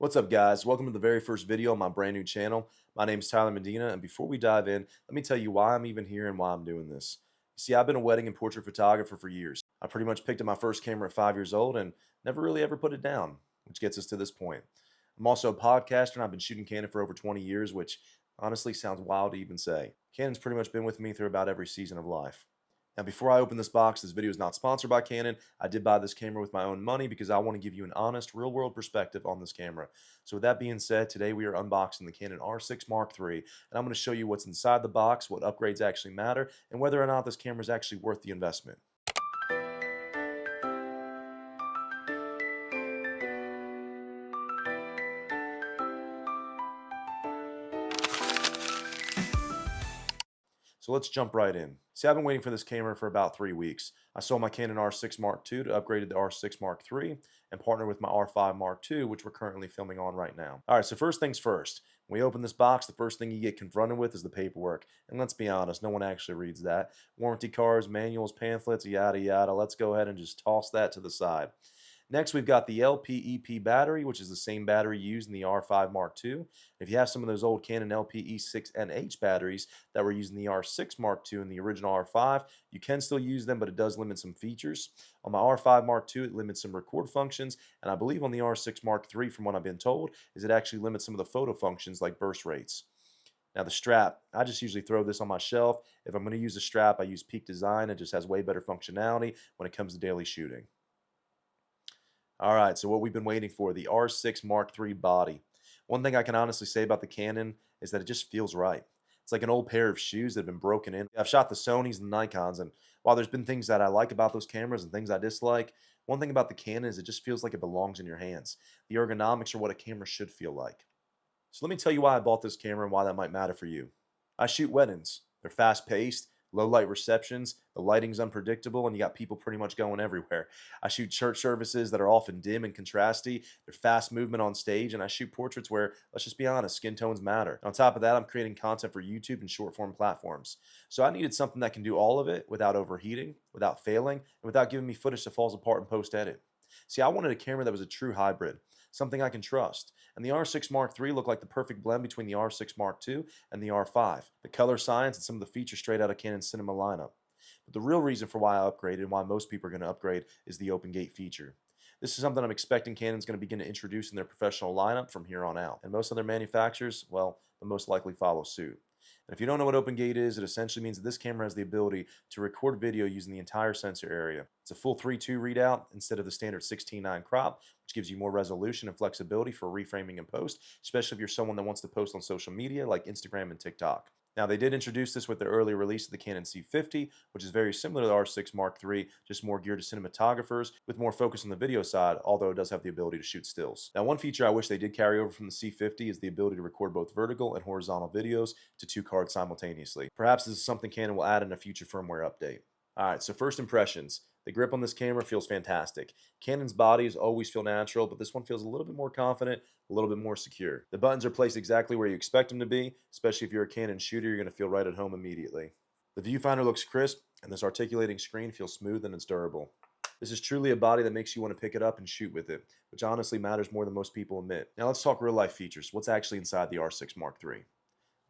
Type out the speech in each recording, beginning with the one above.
What's up, guys? Welcome to the very first video on my brand new channel. My name is Tyler Medina, and before we dive in, let me tell you why I'm even here and why I'm doing this. You see, I've been a wedding and portrait photographer for years. I pretty much picked up my first camera at 5 years old and never really ever put it down, which gets us to this point. I'm also a podcaster, and I've been shooting Canon for over 20 years, which honestly sounds wild to even say. Canon's pretty much been with me through about every season of life. Now, before I open this box, this video is not sponsored by Canon. I did buy this camera with my own money because I want to give you an honest, real-world perspective on this camera. So with that being said, today we are unboxing the Canon R6 Mark III, and I'm going to show you what's inside the box, what upgrades actually matter, and whether or not this camera is actually worth the investment. So let's jump right in. See, I've been waiting for this camera for about 3 weeks. I sold my Canon R6 Mark II to upgrade to the R6 Mark III and partner with my R5 Mark II, which we're currently filming on right now. All right, so first things first. When we open this box, the first thing you get confronted with is the paperwork. And let's be honest, no one actually reads that. Warranty cards, manuals, pamphlets, yada yada. Let's go ahead and just toss that to the side. Next, we've got the LPEP battery, which is the same battery used in the R5 Mark II. If you have some of those old Canon LPE6NH batteries that were used in the R6 Mark II and the original R5, you can still use them, but it does limit some features. On my R5 Mark II, it limits some record functions, and I believe on the R6 Mark III, from what I've been told, is it actually limits some of the photo functions like burst rates. Now the strap, I just usually throw this on my shelf. If I'm going to use a strap, I use Peak Design. It just has way better functionality when it comes to daily shooting. All right, so what we've been waiting for, the R6 Mark III body. One thing I can honestly say about the Canon is that it just feels right. It's like an old pair of shoes that have been broken in. I've shot the Sonys and Nikons, and while there's been things that I like about those cameras and things I dislike, one thing about the Canon is it just feels like it belongs in your hands. The ergonomics are what a camera should feel like. So let me tell you why I bought this camera and why that might matter for you. I shoot weddings. They're fast-paced, low light receptions, the lighting's unpredictable, and you got people pretty much going everywhere. I shoot church services that are often dim and contrasty. They're fast movement on stage, and I shoot portraits where, let's just be honest, skin tones matter. On top of that, I'm creating content for YouTube and short form platforms. So I needed something that can do all of it without overheating, without failing, and without giving me footage that falls apart in post-edit. See, I wanted a camera that was a true hybrid, something I can trust. And the R6 Mark III looked like the perfect blend between the R6 Mark II and the R5. The color science and some of the features straight out of Canon's cinema lineup. But the real reason for why I upgraded and why most people are going to upgrade is the open gate feature. This is something I'm expecting Canon's going to begin to introduce in their professional lineup from here on out. And most other manufacturers, well, they'll most likely follow suit. And if you don't know what open gate is, it essentially means that this camera has the ability to record video using the entire sensor area. It's a full 3:2 readout instead of the standard 16:9 crop, which gives you more resolution and flexibility for reframing in post, especially if you're someone that wants to post on social media like Instagram and TikTok. Now, they did introduce this with their early release of the Canon C50, which is very similar to the R6 Mark III, just more geared to cinematographers, with more focus on the video side, although it does have the ability to shoot stills. Now, one feature I wish they did carry over from the C50 is the ability to record both vertical and horizontal videos to 2 cards simultaneously. Perhaps this is something Canon will add in a future firmware update. Alright, so first impressions. The grip on this camera feels fantastic. Canon's bodies always feel natural, but this one feels a little bit more confident, a little bit more secure. The buttons are placed exactly where you expect them to be, especially if you're a Canon shooter, you're going to feel right at home immediately. The viewfinder looks crisp, and this articulating screen feels smooth and it's durable. This is truly a body that makes you want to pick it up and shoot with it, which honestly matters more than most people admit. Now let's talk real life features. What's actually inside the R6 Mark III?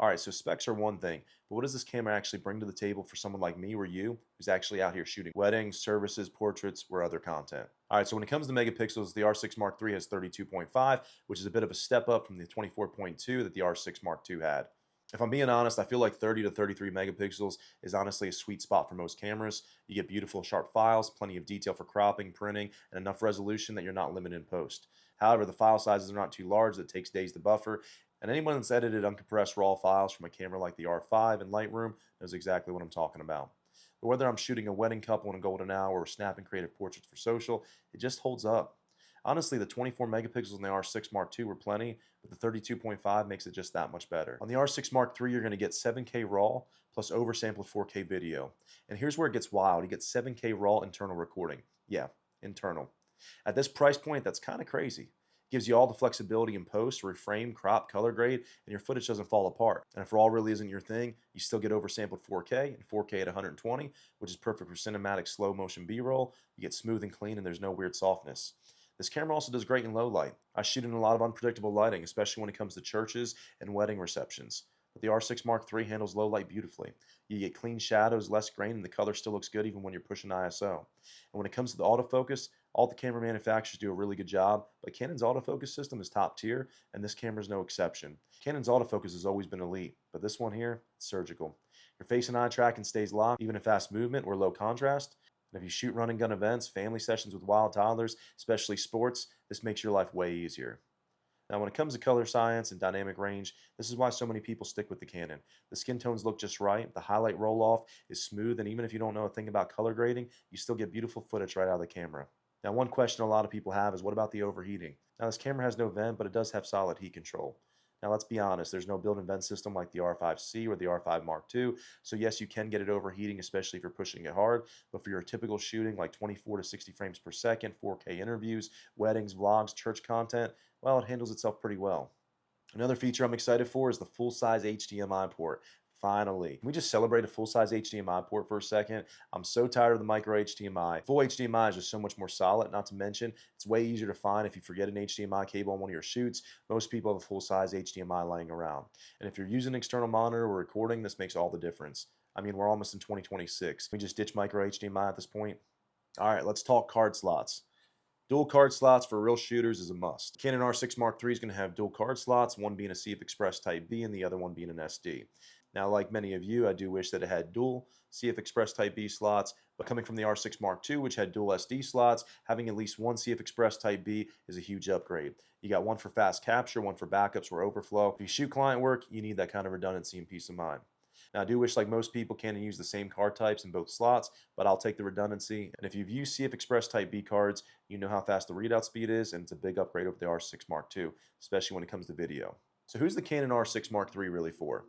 Alright, so specs are one thing, but what does this camera actually bring to the table for someone like me or you who's actually out here shooting weddings, services, portraits, or other content? Alright, so when it comes to megapixels, the R6 Mark III has 32.5, which is a bit of a step up from the 24.2 that the R6 Mark II had. If I'm being honest, I feel like 30 to 33 megapixels is honestly a sweet spot for most cameras. You get beautiful sharp files, plenty of detail for cropping, printing, and enough resolution that you're not limited in post. However, the file sizes are not too large that it takes days to buffer, and anyone that's edited uncompressed raw files from a camera like the R5 in Lightroom knows exactly what I'm talking about. But whether I'm shooting a wedding couple in a golden hour or snapping creative portraits for social, it just holds up. Honestly, the 24 megapixels in the R6 Mark II were plenty, but the 32.5 makes it just that much better. On the R6 Mark III, you're going to get 7K RAW plus oversampled 4K video. And here's where it gets wild. You get 7K RAW internal recording. Yeah, internal. At this price point, that's kind of crazy. Gives you all the flexibility in post, reframe, crop, color grade, and your footage doesn't fall apart. And if RAW really isn't your thing, you still get oversampled 4K and 4K at 120, which is perfect for cinematic slow motion B-roll. You get smooth and clean and there's no weird softness. This camera also does great in low light. I shoot in a lot of unpredictable lighting, especially when it comes to churches and wedding receptions. But the R6 Mark III handles low light beautifully. You get clean shadows, less grain, and the color still looks good even when you're pushing ISO. And when it comes to the autofocus, all the camera manufacturers do a really good job, but Canon's autofocus system is top tier, and this camera is no exception. Canon's autofocus has always been elite, but this one here, it's surgical. Your face and eye tracking stays locked, even in fast movement or low contrast. And if you shoot run and gun events, family sessions with wild toddlers, especially sports, this makes your life way easier. Now, when it comes to color science and dynamic range, this is why so many people stick with the Canon. The skin tones look just right, the highlight roll-off is smooth, and even if you don't know a thing about color grading, you still get beautiful footage right out of the camera. Now, one question a lot of people have is, what about the overheating? Now, this camera has no vent, but it does have solid heat control. Now, let's be honest, there's no built-in vent system like the R5C or the R5 Mark II, so yes, you can get it overheating, especially if you're pushing it hard, but for your typical shooting like 24 to 60 frames per second, 4K interviews, weddings, vlogs, church content, well, it handles itself pretty well. Another feature I'm excited for is the full-size HDMI port. Finally. Can we just celebrate a full-size HDMI port for a second? I'm so tired of the micro HDMI. Full HDMI is just so much more solid, not to mention it's way easier to find if you forget an HDMI cable on one of your shoots. Most people have a full-size HDMI laying around. And if you're using an external monitor or recording, this makes all the difference. I mean, we're almost in 2026. Can we just ditch micro HDMI at this point? All right, let's talk card slots. Dual card slots for real shooters is a must. Canon R6 Mark III is going to have dual card slots, one being a CF Express Type B and the other one being an SD. Now, like many of you, I do wish that it had dual CF Express Type B slots, but coming from the R6 Mark II, which had dual SD slots, having at least one CF Express Type B is a huge upgrade. You got one for fast capture, one for backups or overflow. If you shoot client work, you need that kind of redundancy and peace of mind. Now, I do wish, like most people, Canon use the same card types in both slots, but I'll take the redundancy. And if you've used CF Express Type B cards, you know how fast the readout speed is, and it's a big upgrade over the R6 Mark II, especially when it comes to video. So who's the Canon R6 Mark III really for?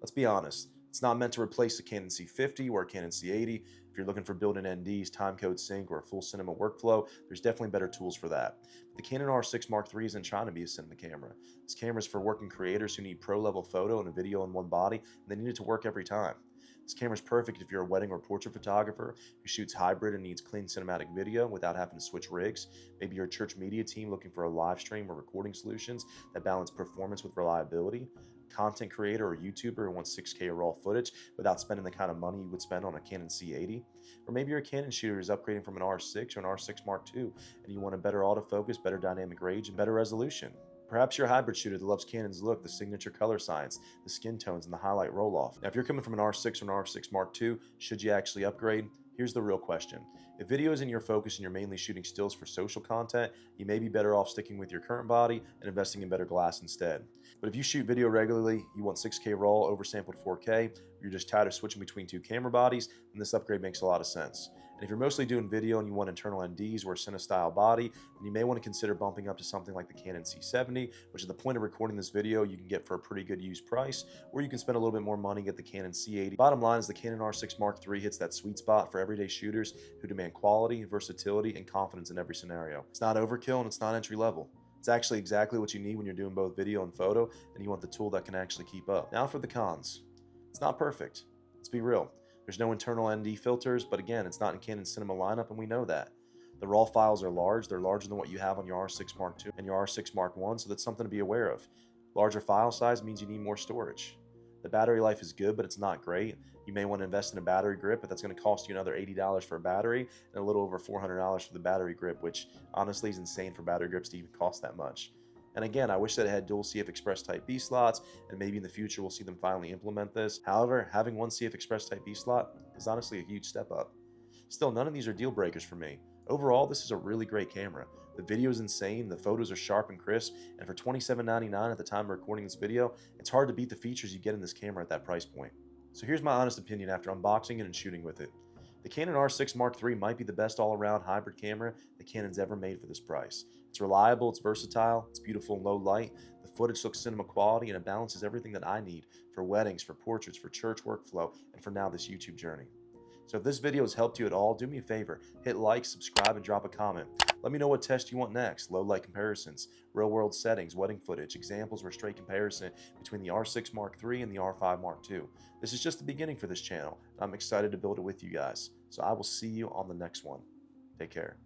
Let's be honest, it's not meant to replace the Canon C50 or a Canon C80. If you're looking for built-in NDs, timecode sync, or a full cinema workflow, there's definitely better tools for that. But the Canon R6 Mark III isn't trying to be a cinema camera. This camera is for working creators who need pro-level photo and a video in one body, and they need it to work every time. This camera is perfect if you're a wedding or portrait photographer who shoots hybrid and needs clean cinematic video without having to switch rigs. Maybe you're a church media team looking for a live stream or recording solutions that balance performance with reliability. Content creator or YouTuber who wants 6K raw footage without spending the kind of money you would spend on a Canon C80. Or maybe you're a Canon shooter who's upgrading from an R6 or an R6 Mark II and you want a better autofocus, better dynamic range, and better resolution. Perhaps you're a hybrid shooter that loves Canon's look, the signature color science, the skin tones, and the highlight roll-off. Now, if you're coming from an R6 or an R6 Mark II, should you actually upgrade? Here's the real question. If video isn't your focus and you're mainly shooting stills for social content, you may be better off sticking with your current body and investing in better glass instead. But if you shoot video regularly, you want 6K raw, oversampled 4K, or you're just tired of switching between two camera bodies, then this upgrade makes a lot of sense. And if you're mostly doing video and you want internal NDs or a cine-style body, then you may want to consider bumping up to something like the Canon C70, which at the point of recording this video, you can get for a pretty good used price, or you can spend a little bit more money and get the Canon C80. Bottom line is the Canon R6 Mark III hits that sweet spot for everyday shooters who demand quality, versatility, and confidence in every scenario. It's not overkill and it's not entry level. It's actually exactly what you need when you're doing both video and photo, and you want the tool that can actually keep up. Now for the cons. It's not perfect. Let's be real. There's no internal ND filters, but again, it's not in Canon's cinema lineup, and we know that. The raw files are large. They're larger than what you have on your R6 Mark II and your R6 Mark I, so that's something to be aware of. Larger file size means you need more storage. The battery life is good, but it's not great. You may want to invest in a battery grip, but that's going to cost you another $80 for a battery and a little over $400 for the battery grip, which honestly is insane for battery grips to even cost that much. And again, I wish that it had dual CF Express Type B slots, and maybe in the future we'll see them finally implement this. However, having one CF Express Type B slot is honestly a huge step up. Still, none of these are deal breakers for me. Overall, this is a really great camera. The video is insane, the photos are sharp and crisp, and for $27.99 at the time of recording this video, it's hard to beat the features you get in this camera at that price point. So here's my honest opinion after unboxing it and shooting with it. The Canon R6 Mark III might be the best all-around hybrid camera that Canon's ever made for this price. It's reliable, it's versatile, it's beautiful in low light, the footage looks cinema quality, and it balances everything that I need for weddings, for portraits, for church workflow, and for now this YouTube journey. So if this video has helped you at all, do me a favor, hit like, subscribe, and drop a comment. Let me know what test you want next, low light comparisons, real world settings, wedding footage, examples or straight comparison between the R6 Mark III and the R5 Mark II. This is just the beginning for this channel, and I'm excited to build it with you guys. So I will see you on the next one. Take care.